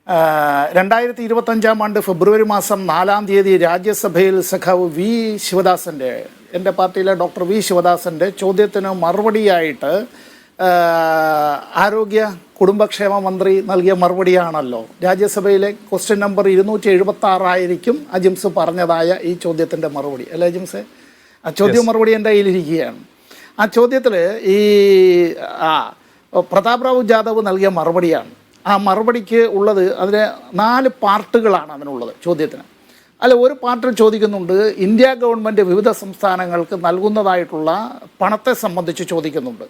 2025 ഫെബ്രുവരി മാസം 4-ാം തീയതി രാജ്യസഭയിൽ സഖാവ് വി ശിവദാസൻ്റെ, എൻ്റെ പാർട്ടിയിലെ ഡോക്ടർ വി ശിവദാസൻ്റെ ചോദ്യത്തിന് മറുപടിയായിട്ട് ആരോഗ്യ കുടുംബക്ഷേമ മന്ത്രി നൽകിയ മറുപടിയാണല്ലോ. രാജ്യസഭയിലെ ക്വസ്റ്റ്യൻ നമ്പർ 276 ആയിരിക്കും അജിംസ് പറഞ്ഞതായ ഈ ചോദ്യത്തിൻ്റെ മറുപടി അല്ലേ അജിംസെ? ആ ചോദ്യ മറുപടി എൻ്റെ കയ്യിലിരിക്കുകയാണ്. ആ ചോദ്യത്തിൽ ഈ പ്രതാപ് റാവു ജാദവ് നൽകിയ മറുപടിയാണ്. ആ മറുപടിക്ക് ഉള്ളത് അതിന് 4 പാർട്ടുകളാണ് അതിനുള്ളത് ചോദ്യത്തിന്. അല്ല, ഒരു പാർട്ടിൽ ചോദിക്കുന്നുണ്ട് ഇന്ത്യ ഗവൺമെൻറ് വിവിധ സംസ്ഥാനങ്ങൾക്ക് നൽകുന്നതായിട്ടുള്ള പണത്തെ സംബന്ധിച്ച് ചോദിക്കുന്നുണ്ട്.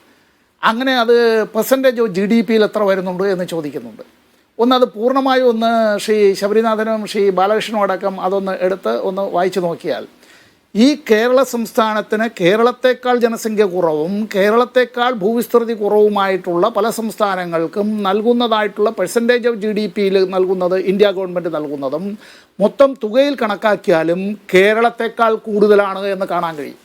അങ്ങനെ അത് പെർസെൻറ്റേജ് ഓഫ് GDP-യിൽ എത്ര വരുന്നുണ്ട് എന്ന് ചോദിക്കുന്നുണ്ട്. അത് പൂർണ്ണമായും ശ്രീ ശബരിനാഥനും ശ്രീ ബാലകൃഷ്ണനും അടക്കം അതൊന്ന് എടുത്ത് ഒന്ന് വായിച്ചു നോക്കിയാൽ ഈ കേരള സംസ്ഥാനത്തിന് കേരളത്തെക്കാൾ ജനസംഖ്യ കുറവും കേരളത്തെക്കാൾ ഭൂവിസ്തൃതി കുറവുമായിട്ടുള്ള പല സംസ്ഥാനങ്ങൾക്കും നൽകുന്നതായിട്ടുള്ള പെർസെൻറ്റേജ് ഓഫ് GDP-യിൽ നൽകുന്നത് ഇന്ത്യ ഗവൺമെൻറ് നൽകുന്നതും മൊത്തം തുകയിൽ കണക്കാക്കിയാലും കേരളത്തെക്കാൾ കൂടുതലാണ് എന്ന് കാണാൻ കഴിയും.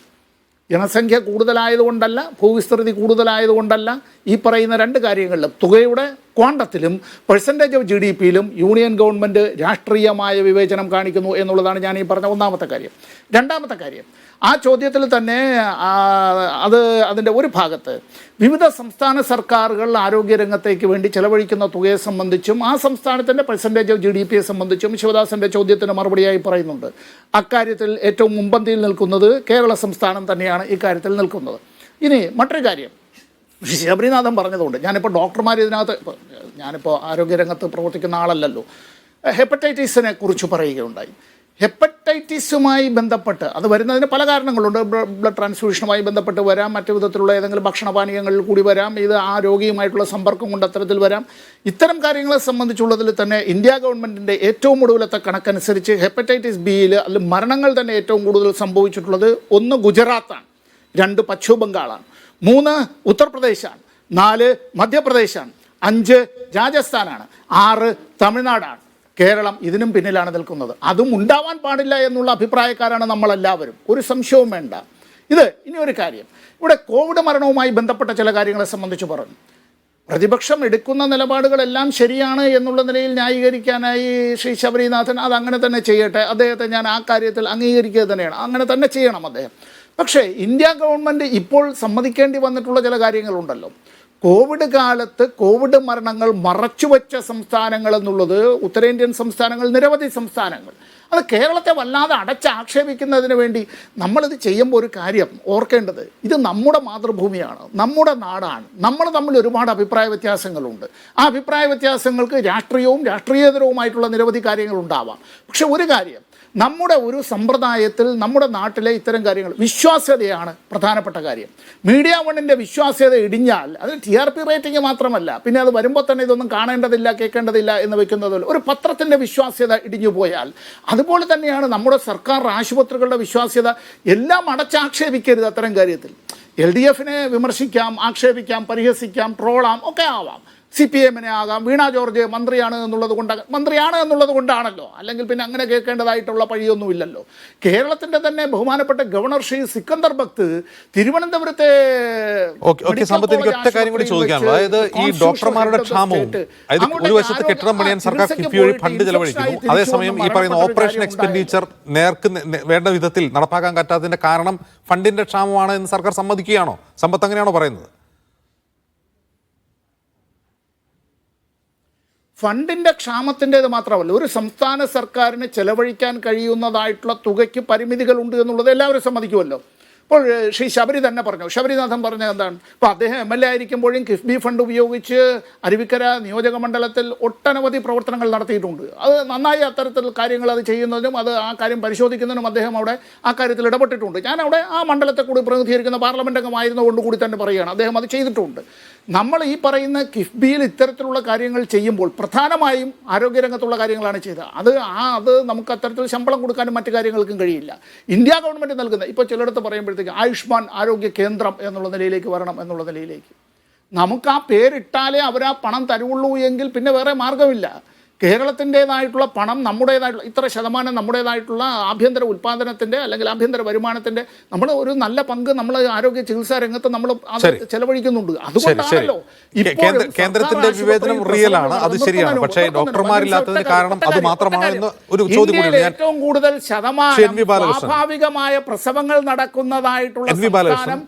ജനസംഖ്യ കൂടുതലായതുകൊണ്ടല്ല, ഭൂവിസ്തൃതി കൂടുതലായതുകൊണ്ടല്ല, ഈ പറയുന്ന 2 കാര്യങ്ങളിലും തുകയുടെ ക്വാണ്ടത്തിലും പെർസെൻറ്റേജ് ഓഫ് GDP-യിലും യൂണിയൻ ഗവൺമെൻറ് രാഷ്ട്രീയമായ വിവേചനം കാണിക്കുന്നു എന്നുള്ളതാണ് ഞാൻ ഈ പറഞ്ഞ ഒന്നാമത്തെ കാര്യം. രണ്ടാമത്തെ കാര്യം, ആ ചോദ്യത്തിൽ തന്നെ അതിൻ്റെ ഒരു ഭാഗത്ത് വിവിധ സംസ്ഥാന സർക്കാരുകൾ ആരോഗ്യരംഗത്തേക്ക് വേണ്ടി ചെലവഴിക്കുന്ന തുകയെ സംബന്ധിച്ചും ആ സംസ്ഥാനത്തിൻ്റെ പെർസെൻറ്റേജ് ഓഫ് GDP-യെ സംബന്ധിച്ചും ശിവദാസൻ്റെ ചോദ്യത്തിന് മറുപടിയായി പറയുന്നുണ്ട്. അക്കാര്യത്തിൽ ഏറ്റവും മുമ്പന്തിയിൽ നിൽക്കുന്നത് കേരള സംസ്ഥാനം തന്നെയാണ് ഇക്കാര്യത്തിൽ നിൽക്കുന്നത്. ഇനി മറ്റൊരു കാര്യം, ശബരിനാഥൻ പറഞ്ഞതുകൊണ്ട് ഞാനിപ്പോൾ ഡോക്ടർമാർ ഇതിനകത്ത് ഞാനിപ്പോൾ ആരോഗ്യരംഗത്ത് പ്രവർത്തിക്കുന്ന ആളല്ലല്ലോ, ഹെപ്പറ്റൈറ്റിസിനെ കുറിച്ച് പറയുകയുണ്ടായി. ഹെപ്പറ്റൈറ്റിസുമായി ബന്ധപ്പെട്ട് അത് വരുന്നതിന് പല കാരണങ്ങളുണ്ട്. ബ്ലഡ് ട്രാൻസ്ഫ്യൂഷനുമായി ബന്ധപ്പെട്ട് വരാം, മറ്റു വിധത്തിലുള്ള ഏതെങ്കിലും ഭക്ഷണപാനീയങ്ങളിൽ കൂടി വരാം, ഇത് ആ രോഗിയുമായിട്ടുള്ള സമ്പർക്കം കൊണ്ട് അത്തരത്തിൽ വരാം. ഇത്തരം കാര്യങ്ങളെ സംബന്ധിച്ചുള്ളതിൽ തന്നെ ഇന്ത്യ ഗവൺമെൻറ്റിൻ്റെ ഏറ്റവും ഒടുവിലത്തെ കണക്കനുസരിച്ച് ഹെപ്പറ്റൈറ്റിസ് ബിയിൽ അതിൽ മരണങ്ങൾ തന്നെ ഏറ്റവും കൂടുതൽ സംഭവിച്ചിട്ടുള്ളത് 1 ഗുജറാത്താണ്, 2 പശ്ചിമ ബംഗാളാണ്, 3 ഉത്തർപ്രദേശാണ്, 4 മധ്യപ്രദേശാണ്, 5 രാജസ്ഥാനാണ്, 6 തമിഴ്നാടാണ്. കേരളം ഇതിനും പിന്നിലാണ് നിൽക്കുന്നത്. അതും ഉണ്ടാവാൻ പാടില്ല എന്നുള്ള അഭിപ്രായക്കാരാണ് നമ്മളെല്ലാവരും, ഒരു സംശയവും വേണ്ട. ഇനി ഒരു കാര്യം, ഇവിടെ കോവിഡ് മരണവുമായി ബന്ധപ്പെട്ട ചില കാര്യങ്ങളെ സംബന്ധിച്ച് പറഞ്ഞു. പ്രതിപക്ഷം എടുക്കുന്ന നിലപാടുകളെല്ലാം ശരിയാണ് എന്നുള്ള നിലയിൽ ന്യായീകരിക്കാനായി ശ്രീ ശബരിനാഥൻ അതങ്ങനെ തന്നെ ചെയ്യട്ടെ, അദ്ദേഹത്തെ ഞാൻ ആ കാര്യത്തിൽ അംഗീകരിക്കുക തന്നെയാണ്, അങ്ങനെ തന്നെ ചെയ്യണം അദ്ദേഹം. പക്ഷേ ഇന്ത്യ ഗവൺമെൻറ് ഇപ്പോൾ സമ്മതിക്കേണ്ടി വന്നിട്ടുള്ള ചില കാര്യങ്ങളുണ്ടല്ലോ. കോവിഡ് കാലത്ത് കോവിഡ് മരണങ്ങൾ മറച്ചുവെച്ച സംസ്ഥാനങ്ങൾ എന്നുള്ളത് ഉത്തരേന്ത്യൻ സംസ്ഥാനങ്ങൾ, നിരവധി സംസ്ഥാനങ്ങൾ. അത് കേരളത്തെ വല്ലാതെ അടച്ചാക്ഷേപിക്കുന്നതിന് വേണ്ടി നമ്മളിത് ചെയ്യുമ്പോൾ ഒരു കാര്യം ഓർക്കേണ്ടത്, ഇത് നമ്മുടെ മാതൃഭൂമിയാണ്, നമ്മുടെ നാടാണ്. നമ്മൾ തമ്മിൽ ഒരുപാട് അഭിപ്രായ വ്യത്യാസങ്ങളുണ്ട്. ആ അഭിപ്രായ വ്യത്യാസങ്ങൾക്ക് രാഷ്ട്രീയവും രാഷ്ട്രീയേതരവുമായിട്ടുള്ള നിരവധി കാര്യങ്ങളുണ്ടാവാം. പക്ഷെ ഒരു കാര്യം, നമ്മുടെ ഒരു സമ്പ്രദായത്തിൽ നമ്മുടെ നാട്ടിലെ ഇത്തരം കാര്യങ്ങൾ വിശ്വാസ്യതയാണ് പ്രധാനപ്പെട്ട കാര്യം. മീഡിയ വണ്ണിൻ്റെ വിശ്വാസ്യത ഇടിഞ്ഞാൽ അതിന് TRP റേറ്റിംഗ് മാത്രമല്ല, പിന്നെ അത് വരുമ്പോൾ തന്നെ ഇതൊന്നും കാണേണ്ടതില്ല കേൾക്കേണ്ടതില്ല എന്ന് വെക്കുന്നതിൽ ഒരു പത്രത്തിൻ്റെ വിശ്വാസ്യത ഇടിഞ്ഞു പോയാൽ അതുപോലെ തന്നെയാണ് നമ്മുടെ സർക്കാർ ആശുപത്രികളുടെ വിശ്വാസ്യത. എല്ലാം അടച്ചാക്ഷേപിക്കരുത് അത്തരം കാര്യത്തിൽ. LDF-നെ വിമർശിക്കാം, ആക്ഷേപിക്കാം, പരിഹസിക്കാം, ട്രോളാം, ഒക്കെ ആവാം. CPM-നെ ആകാം. വീണ ജോർജ് മന്ത്രിയാണ് എന്നുള്ളത് കൊണ്ടാണല്ലോ, അല്ലെങ്കിൽ പിന്നെ അങ്ങനെ കേൾക്കേണ്ടതായിട്ടുള്ള പഴിയൊന്നുമില്ലല്ലോ. കേരളത്തിൻ്റെ തന്നെ ബഹുമാനപ്പെട്ട ഗവർണർ ശ്രീ സിക്കന്ദർ ഭക്ത് തിരുവനന്തപുരത്തെ ഒറ്റ കാര്യം കൂടി ചോദിക്കാനുള്ളത്, അതായത് ഈ ഡോക്ടർമാരുടെ ക്ഷാമവും, ഒരു വശത്ത് കെട്ടിടം പണിയാൻ സർക്കാർ കിഫ്ബി വഴി ഫണ്ട് ചെലവഴിക്കുന്നു, അതേസമയം ഈ പറയുന്ന ഓപ്പറേഷൻ എക്സ്പെൻഡിച്ചർ വേണ്ട വിധത്തിൽ നടപ്പാക്കാൻ പറ്റാത്തതിന്റെ കാരണം ഫണ്ടിന്റെ ക്ഷാമമാണ് എന്ന് സർക്കാർ സമ്മതിക്കുകയാണോ? സമ്പത്ത് അങ്ങനെയാണോ പറയുന്നത്? ഫണ്ടിൻ്റെ ക്ഷാമത്തിൻ്റേത് മാത്രമല്ല, ഒരു സംസ്ഥാന സർക്കാരിന് ചെലവഴിക്കാൻ കഴിയുന്നതായിട്ടുള്ള തുകയ്ക്ക് പരിമിതികളുണ്ട് എന്നുള്ളത് എല്ലാവരും സമ്മതിക്കുമല്ലോ. ഇപ്പോൾ ശ്രീ ശബരിനാഥൻ പറഞ്ഞത് എന്താണ്? ഇപ്പോൾ അദ്ദേഹം MLA ആയിരിക്കുമ്പോഴും കിഫ്ബി ഫണ്ട് ഉപയോഗിച്ച് അരുവിക്കര നിയോജക മണ്ഡലത്തിൽ ഒട്ടനവധി പ്രവർത്തനങ്ങൾ നടത്തിയിട്ടുണ്ട്. അത് നന്നായി അത്തരത്തിൽ കാര്യങ്ങൾ അത് ചെയ്യുന്നതിനും അത് ആ കാര്യം പരിശോധിക്കുന്നതിനും അദ്ദേഹം അവിടെ ആ കാര്യത്തിൽ ഇടപെട്ടിട്ടുണ്ട്. ഞാൻ അവിടെ ആ മണ്ഡലത്തെ കൂടി പ്രതിനിധീകരിക്കുന്ന പാർലമെൻ്റ് അംഗമായിരുന്നതുകൊണ്ട് കൂടി തന്നെ പറയുകയാണ്, അദ്ദേഹം അത് ചെയ്തിട്ടുണ്ട്. നമ്മൾ ഈ പറയുന്ന കിഫ്ബിയിൽ ഇത്തരത്തിലുള്ള കാര്യങ്ങൾ ചെയ്യുമ്പോൾ പ്രധാനമായും ആരോഗ്യരംഗത്തുള്ള കാര്യങ്ങളാണ് ചെയ്തത്. അത് നമുക്ക് അത്തരത്തിൽ ശമ്പളം കൊടുക്കാനും മറ്റു കാര്യങ്ങൾക്കും കഴിയില്ല. ഇന്ത്യ ഗവൺമെൻറ് നൽകുന്ന, ഇപ്പോൾ ചിലയിടത്ത് പറയുമ്പോഴത്തേക്ക് ആയുഷ്മാൻ ആരോഗ്യ കേന്ദ്രം എന്നുള്ള നിലയിലേക്ക് വരണം എന്നുള്ള നിലയിലേക്ക് നമുക്ക് ആ പേരിട്ടാലേ അവർ ആ പണം തരുള്ളൂ എങ്കിൽ പിന്നെ വേറെ മാർഗമില്ല. കേരളത്തിൻ്റെതായിട്ടുള്ള പണം നമ്മുടേതായിട്ടുള്ള ഇത്ര ശതമാനം നമ്മുടേതായിട്ടുള്ള ആഭ്യന്തര ഉൽപ്പാദനത്തിൻ്റെ അല്ലെങ്കിൽ ആഭ്യന്തര വരുമാനത്തിൻ്റെ നമ്മൾ ഒരു നല്ല പങ്ക് നമ്മൾ ആരോഗ്യ ചികിത്സാ രംഗത്ത് നമ്മൾ അത് ചെലവഴിക്കുന്നുണ്ട്. അതുകൊണ്ടാണല്ലോ കേന്ദ്രത്തിന്റെ വിവേചനം റിയൽ ആണ്, അത് ശരിയാണ്. പക്ഷേ ഡോക്ടർമാരില്ലാത്തതിന് കാരണം അത് മാത്രമാണെന്ന് ഒരു ചോദ്യം കൂടി ഏറ്റവും കൂടുതൽ ശതമാനം സ്വാഭാവികമായ പ്രസവങ്ങൾ നടക്കുന്നതായിട്ടുള്ള സംസ്ഥാനം